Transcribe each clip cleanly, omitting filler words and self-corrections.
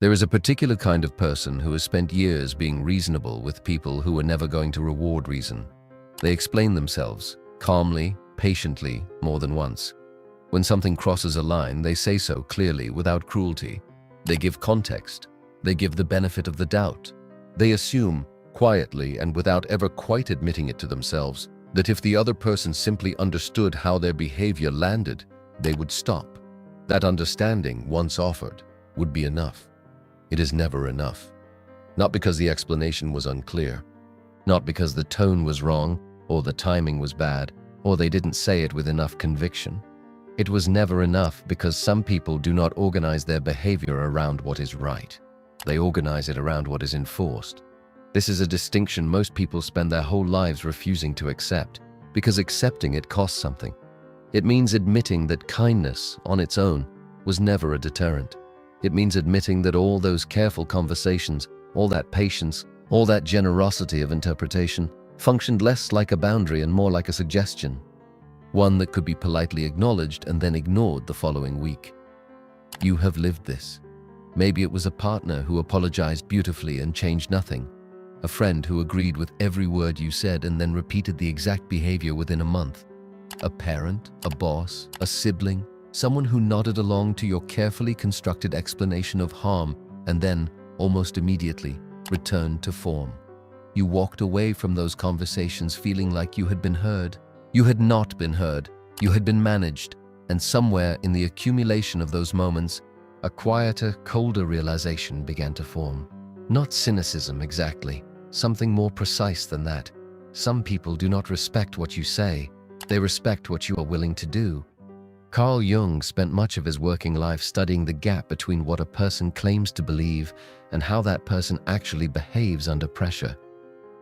There is a particular kind of person who has spent years being reasonable with people who are never going to reward reason. They explain themselves, calmly, patiently, more than once. When something crosses a line, they say so clearly, without cruelty. They give context. They give the benefit of the doubt. They assume, quietly and without ever quite admitting it to themselves, that if the other person simply understood how their behavior landed, they would stop. That understanding, once offered, would be enough. It is never enough. Not because the explanation was unclear, not because the tone was wrong, or the timing was bad, or they didn't say it with enough conviction. It was never enough because some people do not organize their behavior around what is right. They organize it around what is enforced. This is a distinction most people spend their whole lives refusing to accept, because accepting it costs something. It means admitting that kindness, on its own, was never a deterrent. It means admitting that all those careful conversations, all that patience, all that generosity of interpretation, functioned less like a boundary and more like a suggestion, one that could be politely acknowledged and then ignored the following week. You have lived this. Maybe it was a partner who apologized beautifully and changed nothing, a friend who agreed with every word you said and then repeated the exact behavior within a month, a parent, a boss, a sibling, someone who nodded along to your carefully constructed explanation of harm and then, almost immediately, returned to form. You walked away from those conversations feeling like you had been heard. You had not been heard. You had been managed. And somewhere in the accumulation of those moments, a quieter, colder realization began to form. Not cynicism exactly, something more precise than that. Some people do not respect what you say. They respect what you are willing to do. Carl Jung spent much of his working life studying the gap between what a person claims to believe and how that person actually behaves under pressure.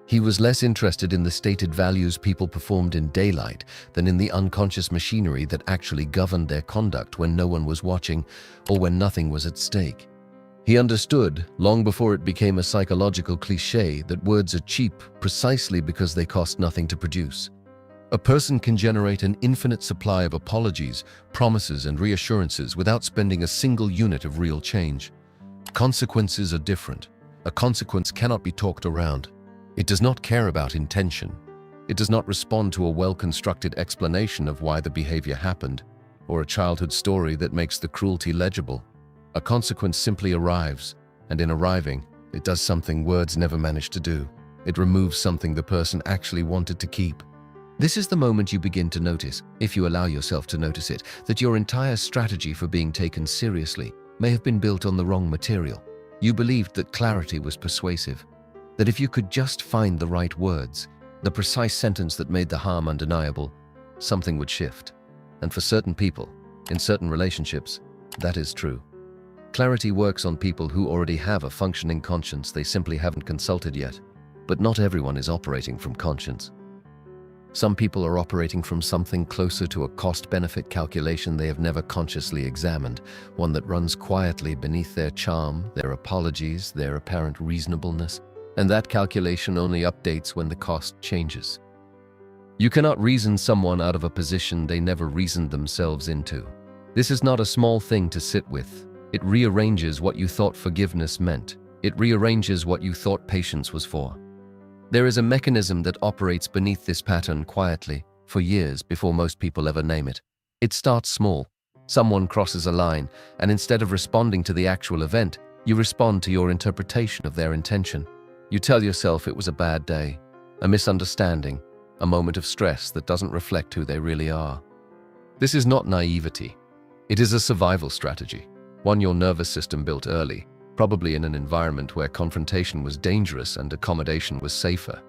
He was less interested in the stated values people performed in daylight than in the unconscious machinery that actually governed their conduct when no one was watching or when nothing was at stake. He understood, long before it became a psychological cliché, that words are cheap precisely because they cost nothing to produce. A person can generate an infinite supply of apologies, promises, and reassurances without spending a single unit of real change. Consequences are different. A consequence cannot be talked around. It does not care about intention. It does not respond to a well-constructed explanation of why the behavior happened, or a childhood story that makes the cruelty legible. A consequence simply arrives, and in arriving, it does something words never managed to do. It removes something the person actually wanted to keep. This is the moment you begin to notice, if you allow yourself to notice it, that your entire strategy for being taken seriously may have been built on the wrong material. You believed that clarity was persuasive, that if you could just find the right words, the precise sentence that made the harm undeniable, something would shift. And for certain people, in certain relationships, that is true. Clarity works on people who already have a functioning conscience they simply haven't consulted yet. But not everyone is operating from conscience. Some people are operating from something closer to a cost-benefit calculation they have never consciously examined, one that runs quietly beneath their charm, their apologies, their apparent reasonableness, and that calculation only updates when the cost changes. You cannot reason someone out of a position they never reasoned themselves into. This is not a small thing to sit with. It rearranges what you thought forgiveness meant. It rearranges what you thought patience was for. There is a mechanism that operates beneath this pattern quietly, for years before most people ever name it. It starts small. Someone crosses a line, and instead of responding to the actual event, you respond to your interpretation of their intention. You tell yourself it was a bad day, a misunderstanding, a moment of stress that doesn't reflect who they really are. This is not naivety. It is a survival strategy, one your nervous system built early, probably in an environment where confrontation was dangerous and accommodation was safer.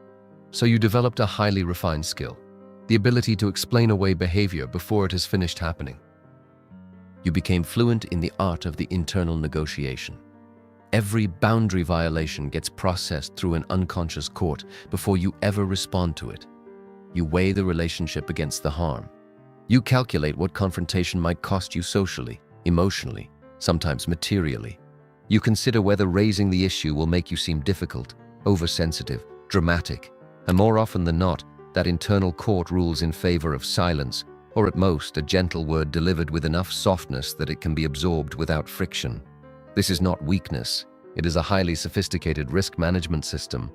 So you developed a highly refined skill, the ability to explain away behavior before it has finished happening. You became fluent in the art of the internal negotiation. Every boundary violation gets processed through an unconscious court before you ever respond to it. You weigh the relationship against the harm. You calculate what confrontation might cost you socially, emotionally, sometimes materially. You consider whether raising the issue will make you seem difficult, oversensitive, dramatic, and more often than not, that internal court rules in favor of silence, or at most a gentle word delivered with enough softness that it can be absorbed without friction. This is not weakness. It is a highly sophisticated risk management system.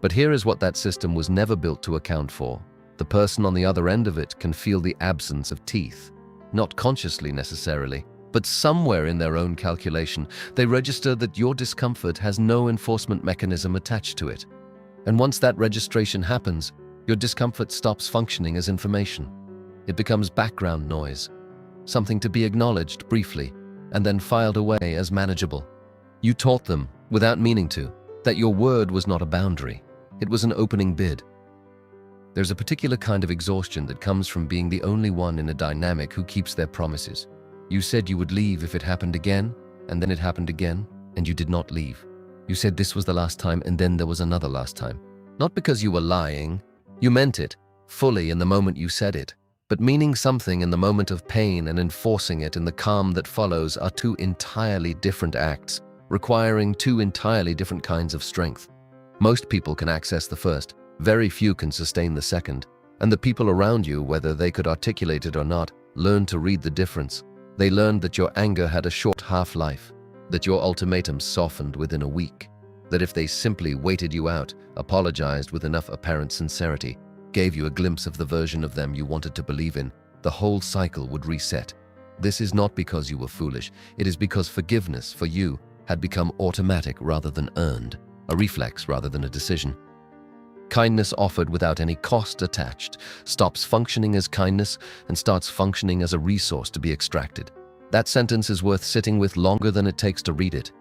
But here is what that system was never built to account for. The person on the other end of it can feel the absence of teeth. Not consciously necessarily, but somewhere in their own calculation, they register that your discomfort has no enforcement mechanism attached to it. And once that registration happens, your discomfort stops functioning as information. It becomes background noise, something to be acknowledged briefly, and then filed away as manageable. You taught them, without meaning to, that your word was not a boundary. It was an opening bid. There's a particular kind of exhaustion that comes from being the only one in a dynamic who keeps their promises. You said you would leave if it happened again, and then it happened again, and you did not leave. You said this was the last time, and then there was another last time. Not because you were lying. You meant it, fully in the moment you said it. But meaning something in the moment of pain and enforcing it in the calm that follows are two entirely different acts, requiring two entirely different kinds of strength. Most people can access the first, very few can sustain the second, and the people around you, whether they could articulate it or not, learned to read the difference. They learned that your anger had a short half-life, that your ultimatums softened within a week, that if they simply waited you out, apologized with enough apparent sincerity, gave you a glimpse of the version of them you wanted to believe in, the whole cycle would reset. This is not because you were foolish, it is because forgiveness for you had become automatic rather than earned, a reflex rather than a decision. Kindness offered without any cost attached stops functioning as kindness and starts functioning as a resource to be extracted. That sentence is worth sitting with longer than it takes to read it,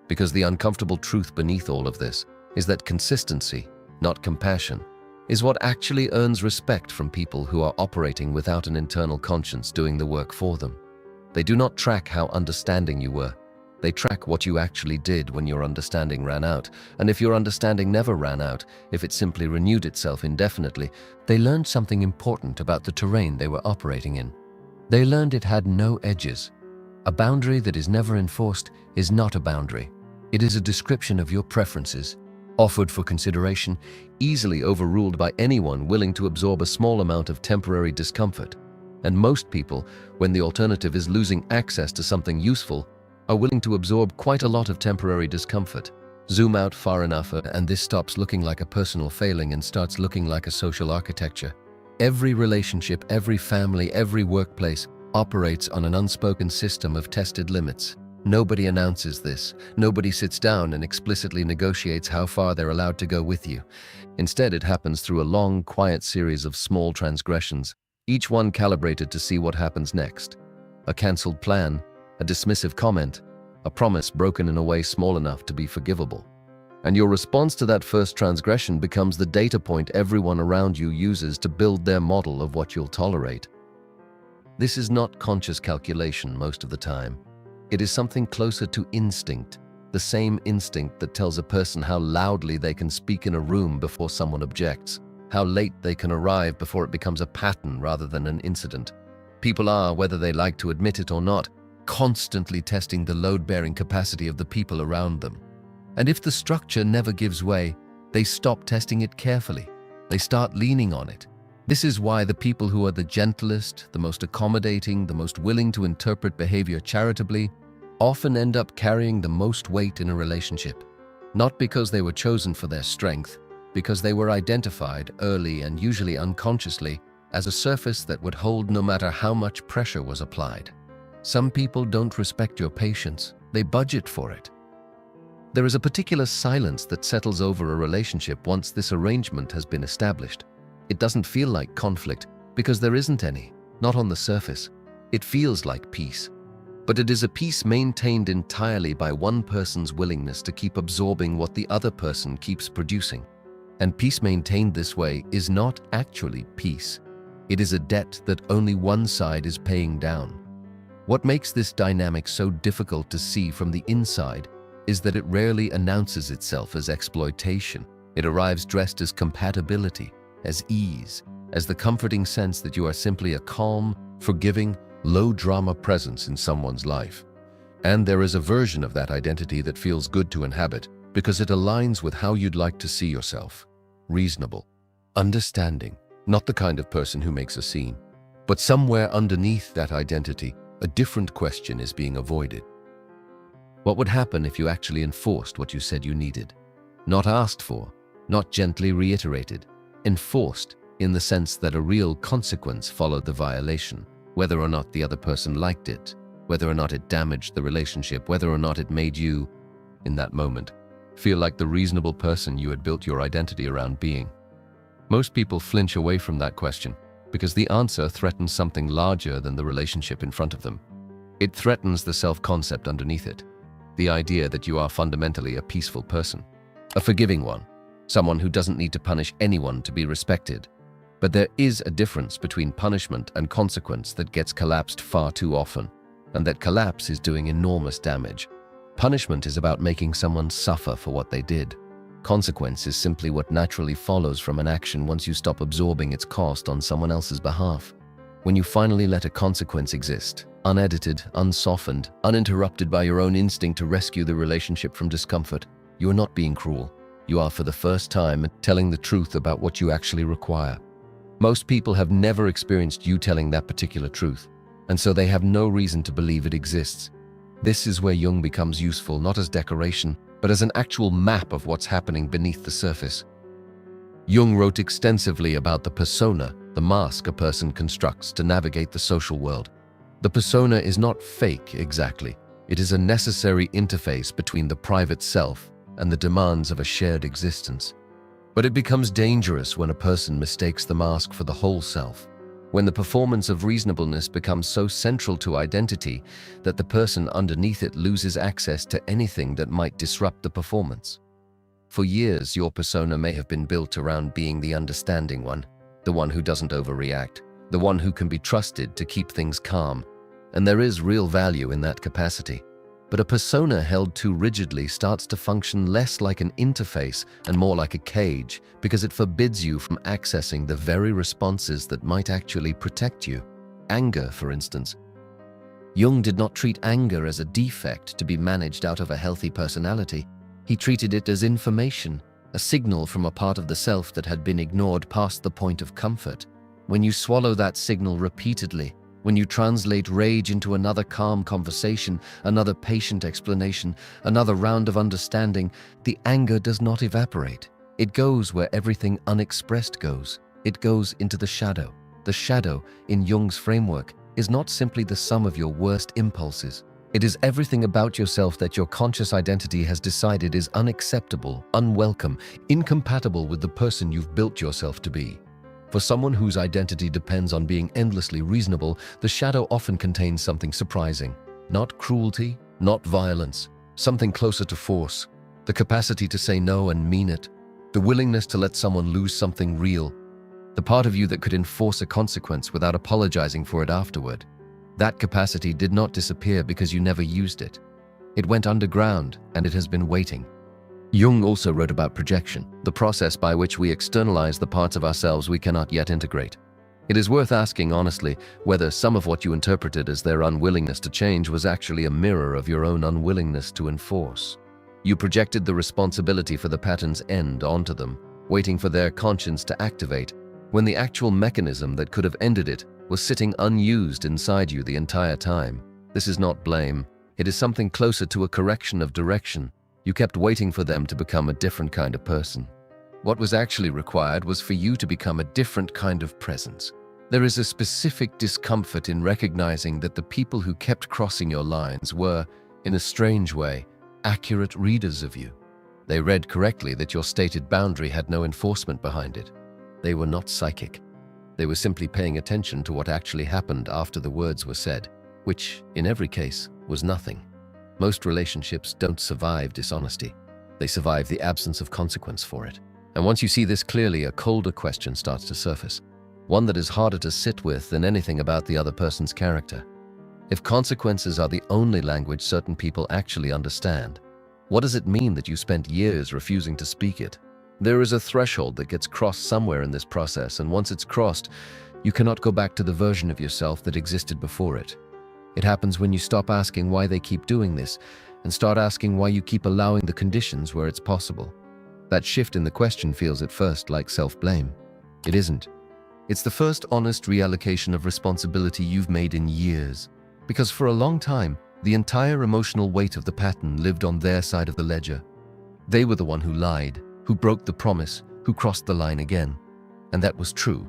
because the uncomfortable truth beneath all of this is that consistency, not compassion, is what actually earns respect from people who are operating without an internal conscience doing the work for them. They do not track how understanding you were. They track what you actually did when your understanding ran out, and if your understanding never ran out, if it simply renewed itself indefinitely, they learned something important about the terrain they were operating in. They learned it had no edges. A boundary that is never enforced is not a boundary. It is a description of your preferences, offered for consideration, easily overruled by anyone willing to absorb a small amount of temporary discomfort. And most people, when the alternative is losing access to something useful, are willing to absorb quite a lot of temporary discomfort. Zoom out far enough and this stops looking like a personal failing and starts looking like a social architecture. Every relationship, every family, every workplace operates on an unspoken system of tested limits. Nobody announces this. Nobody sits down and explicitly negotiates how far they're allowed to go with you. Instead, it happens through a long, quiet series of small transgressions, each one calibrated to see what happens next. A cancelled plan, a dismissive comment, a promise broken in a way small enough to be forgivable. And your response to that first transgression becomes the data point everyone around you uses to build their model of what you'll tolerate. This is not conscious calculation most of the time. It is something closer to instinct, the same instinct that tells a person how loudly they can speak in a room before someone objects, how late they can arrive before it becomes a pattern rather than an incident. People are, whether they like to admit it or not, constantly testing the load-bearing capacity of the people around them. And if the structure never gives way, they stop testing it carefully. They start leaning on it. This is why the people who are the gentlest, the most accommodating, the most willing to interpret behavior charitably, often end up carrying the most weight in a relationship. Not because they were chosen for their strength, because they were identified early and usually unconsciously as a surface that would hold no matter how much pressure was applied. Some people don't respect your patience, they budget for it. There is a particular silence that settles over a relationship once this arrangement has been established. It doesn't feel like conflict because there isn't any, not on the surface. It feels like peace. But it is a peace maintained entirely by one person's willingness to keep absorbing what the other person keeps producing. And peace maintained this way is not actually peace. It is a debt that only one side is paying down. What makes this dynamic so difficult to see from the inside is that it rarely announces itself as exploitation. It arrives dressed as compatibility, as ease, as the comforting sense that you are simply a calm, forgiving, low-drama presence in someone's life. And there is a version of that identity that feels good to inhabit because it aligns with how you'd like to see yourself. Reasonable, understanding, not the kind of person who makes a scene. But somewhere underneath that identity, a different question is being avoided. What would happen if you actually enforced what you said you needed? Not asked for, not gently reiterated, enforced in the sense that a real consequence followed the violation, whether or not the other person liked it, whether or not it damaged the relationship, whether or not it made you, in that moment, feel like the reasonable person you had built your identity around being. Most people flinch away from that question because the answer threatens something larger than the relationship in front of them. It threatens the self-concept underneath it, the idea that you are fundamentally a peaceful person, a forgiving one, someone who doesn't need to punish anyone to be respected. But there is a difference between punishment and consequence that gets collapsed far too often, and that collapse is doing enormous damage. Punishment is about making someone suffer for what they did. Consequence is simply what naturally follows from an action once you stop absorbing its cost on someone else's behalf. When you finally let a consequence exist, unedited, unsoftened, uninterrupted by your own instinct to rescue the relationship from discomfort, you are not being cruel. You are, for the first time, telling the truth about what you actually require. Most people have never experienced you telling that particular truth, and so they have no reason to believe it exists. This is where Jung becomes useful, not as decoration, but as an actual map of what's happening beneath the surface. Jung wrote extensively about the persona, the mask a person constructs to navigate the social world. The persona is not fake exactly. It is a necessary interface between the private self and the demands of a shared existence. But it becomes dangerous when a person mistakes the mask for the whole self, when the performance of reasonableness becomes so central to identity that the person underneath it loses access to anything that might disrupt the performance. For years, your persona may have been built around being the understanding one, the one who doesn't overreact, the one who can be trusted to keep things calm, and there is real value in that capacity. But a persona held too rigidly starts to function less like an interface and more like a cage, because it forbids you from accessing the very responses that might actually protect you. Anger, for instance. Jung did not treat anger as a defect to be managed out of a healthy personality. He treated it as information, a signal from a part of the self that had been ignored past the point of comfort. When you swallow that signal repeatedly, when you translate rage into another calm conversation, another patient explanation, another round of understanding, the anger does not evaporate. It goes where everything unexpressed goes. It goes into the shadow. The shadow, in Jung's framework, is not simply the sum of your worst impulses. It is everything about yourself that your conscious identity has decided is unacceptable, unwelcome, incompatible with the person you've built yourself to be. For someone whose identity depends on being endlessly reasonable, the shadow often contains something surprising. Not cruelty, not violence, something closer to force. The capacity to say no and mean it. The willingness to let someone lose something real. The part of you that could enforce a consequence without apologizing for it afterward. That capacity did not disappear because you never used it. It went underground, and it has been waiting. Jung also wrote about projection, the process by which we externalize the parts of ourselves we cannot yet integrate. It is worth asking honestly whether some of what you interpreted as their unwillingness to change was actually a mirror of your own unwillingness to enforce. You projected the responsibility for the pattern's end onto them, waiting for their conscience to activate, when the actual mechanism that could have ended it was sitting unused inside you the entire time. This is not blame. It is something closer to a correction of direction. You kept waiting for them to become a different kind of person. What was actually required was for you to become a different kind of presence. There is a specific discomfort in recognizing that the people who kept crossing your lines were, in a strange way, accurate readers of you. They read correctly that your stated boundary had no enforcement behind it. They were not psychic. They were simply paying attention to what actually happened after the words were said, which, in every case, was nothing. Most relationships don't survive dishonesty. They survive the absence of consequence for it. And once you see this clearly, a colder question starts to surface, one that is harder to sit with than anything about the other person's character. If consequences are the only language certain people actually understand, what does it mean that you spent years refusing to speak it? There is a threshold that gets crossed somewhere in this process, and once it's crossed, you cannot go back to the version of yourself that existed before it. It happens when you stop asking why they keep doing this and start asking why you keep allowing the conditions where it's possible. That shift in the question feels at first like self-blame. It isn't. It's the first honest reallocation of responsibility you've made in years. Because for a long time, The entire emotional weight of the pattern lived on their side of the ledger. They were the one who lied, who broke the promise, who crossed the line again. And that was true,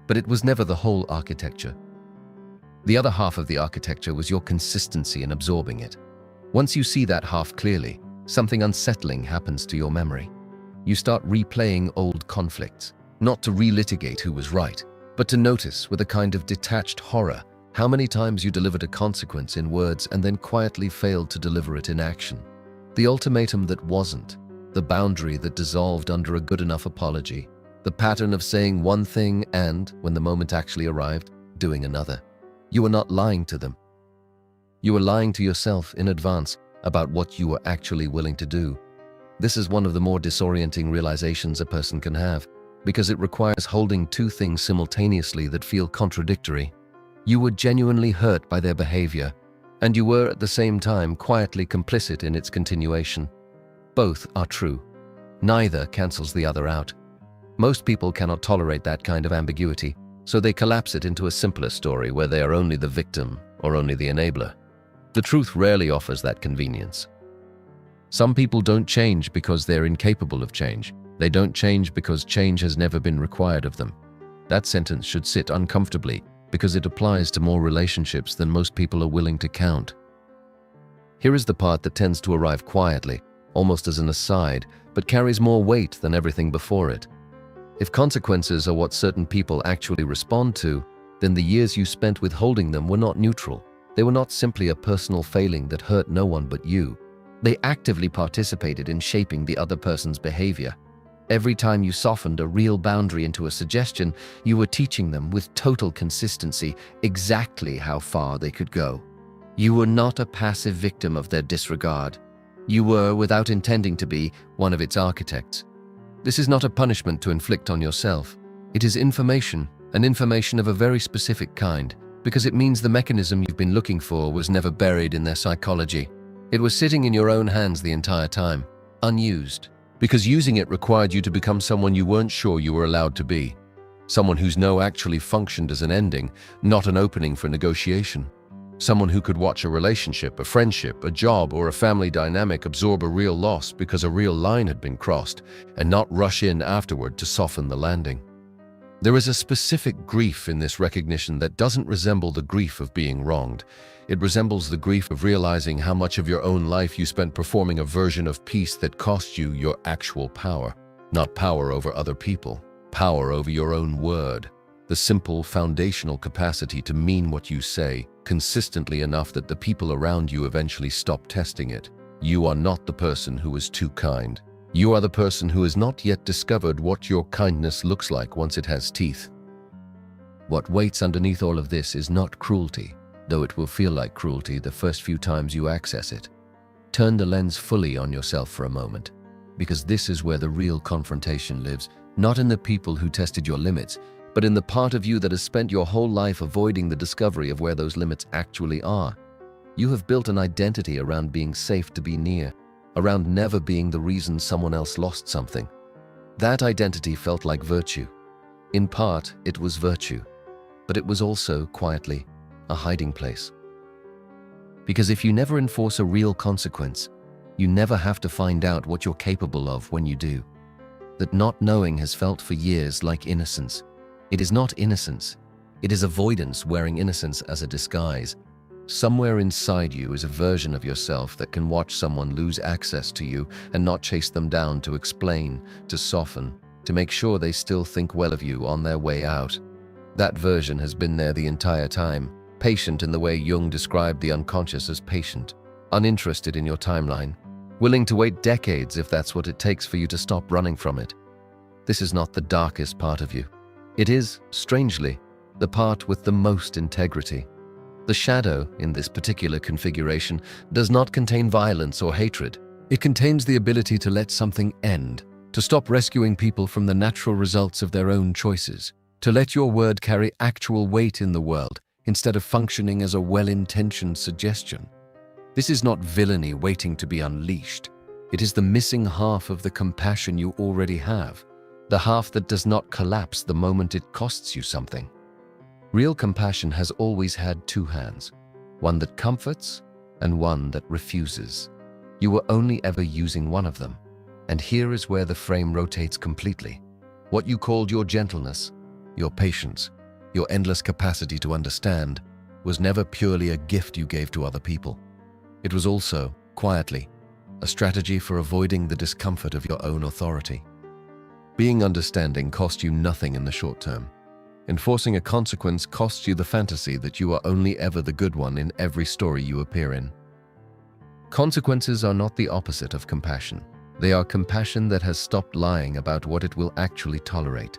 but it was never the whole architecture. The other half of the architecture was your consistency in absorbing it. Once you see that half clearly, something unsettling happens to your memory. You start replaying old conflicts, not to relitigate who was right, but to notice with a kind of detached horror how many times you delivered a consequence in words and then quietly failed to deliver it in action. The ultimatum that wasn't, the boundary that dissolved under a good enough apology, the pattern of saying one thing and, when the moment actually arrived, doing another. You were not lying to them. You were lying to yourself in advance about what you were actually willing to do. This is one of the more disorienting realizations a person can have, because it requires holding two things simultaneously that feel contradictory. You were genuinely hurt by their behavior, and you were at the same time quietly complicit in its continuation. Both are true. Neither cancels the other out. Most people cannot tolerate that kind of ambiguity, so they collapse it into a simpler story where they are only the victim or only the enabler. The truth rarely offers that convenience. Some people don't change because they're incapable of change. They don't change because change has never been required of them. That sentence should sit uncomfortably because it applies to more relationships than most people are willing to count. Here is the part that tends to arrive quietly, almost as an aside, but carries more weight than everything before it. If consequences are what certain people actually respond to, then the years you spent withholding them were not neutral. They were not simply a personal failing that hurt no one but you. They actively participated in shaping the other person's behavior. Every time you softened a real boundary into a suggestion, you were teaching them with total consistency exactly how far they could go. You were not a passive victim of their disregard. You were, without intending to be, one of its architects. This is not a punishment to inflict on yourself. It is information, an information of a very specific kind, because it means the mechanism you've been looking for was never buried in their psychology. It was sitting in your own hands the entire time, unused, because using it required you to become someone you weren't sure you were allowed to be. Someone whose no actually functioned as an ending, not an opening for negotiation. Someone who could watch a relationship, a friendship, a job, or a family dynamic absorb a real loss because a real line had been crossed, and not rush in afterward to soften the landing. There is a specific grief in this recognition that doesn't resemble the grief of being wronged. It resembles the grief of realizing how much of your own life you spent performing a version of peace that cost you your actual power. Not power over other people, power over your own word. The simple, foundational capacity to mean what you say, consistently enough that the people around you eventually stop testing it. You are not the person who is too kind. You are the person who has not yet discovered what your kindness looks like once it has teeth. What waits underneath all of this is not cruelty, though it will feel like cruelty the first few times you access it. Turn the lens fully on yourself for a moment, because this is where the real confrontation lives, not in the people who tested your limits, but in the part of you that has spent your whole life avoiding the discovery of where those limits actually are. You have built an identity around being safe to be near, around never being the reason someone else lost something. That identity felt like virtue. In part, it was virtue, but it was also, quietly, a hiding place. Because if you never enforce a real consequence, you never have to find out what you're capable of when you do. That not knowing has felt for years like innocence. It is not innocence. It is avoidance wearing innocence as a disguise. Somewhere inside you is a version of yourself that can watch someone lose access to you and not chase them down to explain, to soften, to make sure they still think well of you on their way out. That version has been there the entire time, patient in the way Jung described the unconscious as patient, uninterested in your timeline, willing to wait decades if that's what it takes for you to stop running from it. This is not the darkest part of you. It is, strangely, the part with the most integrity. The shadow, in this particular configuration, does not contain violence or hatred. It contains the ability to let something end, to stop rescuing people from the natural results of their own choices, to let your word carry actual weight in the world, instead of functioning as a well-intentioned suggestion. This is not villainy waiting to be unleashed. It is the missing half of the compassion you already have, the half that does not collapse the moment it costs you something. Real compassion has always had two hands, one that comforts and one that refuses. You were only ever using one of them. And here is where the frame rotates completely. What you called your gentleness, your patience, your endless capacity to understand, was never purely a gift you gave to other people. It was also, quietly, a strategy for avoiding the discomfort of your own authority. Being understanding cost you nothing in the short term. Enforcing a consequence costs you the fantasy that you are only ever the good one in every story you appear in. Consequences are not the opposite of compassion. They are compassion that has stopped lying about what it will actually tolerate.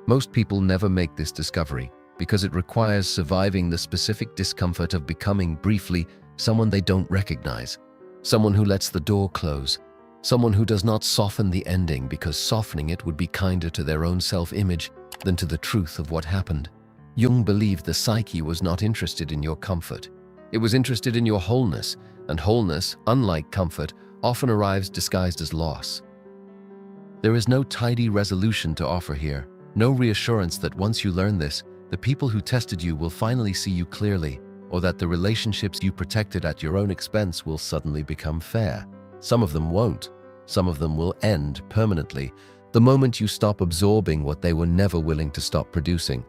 Most people never make this discovery because it requires surviving the specific discomfort of becoming, briefly, someone they don't recognize, someone who lets the door close, someone who does not soften the ending because softening it would be kinder to their own self-image than to the truth of what happened. Jung believed the psyche was not interested in your comfort. It was interested in your wholeness, and wholeness, unlike comfort, often arrives disguised as loss. There is no tidy resolution to offer here, no reassurance that once you learn this, the people who tested you will finally see you clearly, or that the relationships you protected at your own expense will suddenly become fair. Some of them won't. Some of them will end permanently the moment you stop absorbing what they were never willing to stop producing.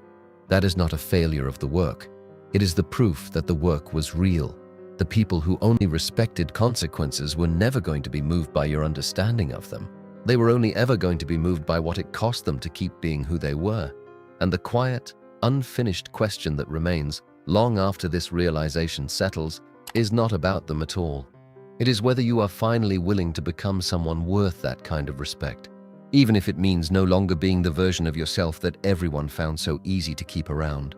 That is not a failure of the work. It is the proof that the work was real. The people who only respected consequences were never going to be moved by your understanding of them. They were only ever going to be moved by what it cost them to keep being who they were. And the quiet, unfinished question that remains, long after this realization settles, is not about them at all. It is whether you are finally willing to become someone worth that kind of respect, even if it means no longer being the version of yourself that everyone found so easy to keep around.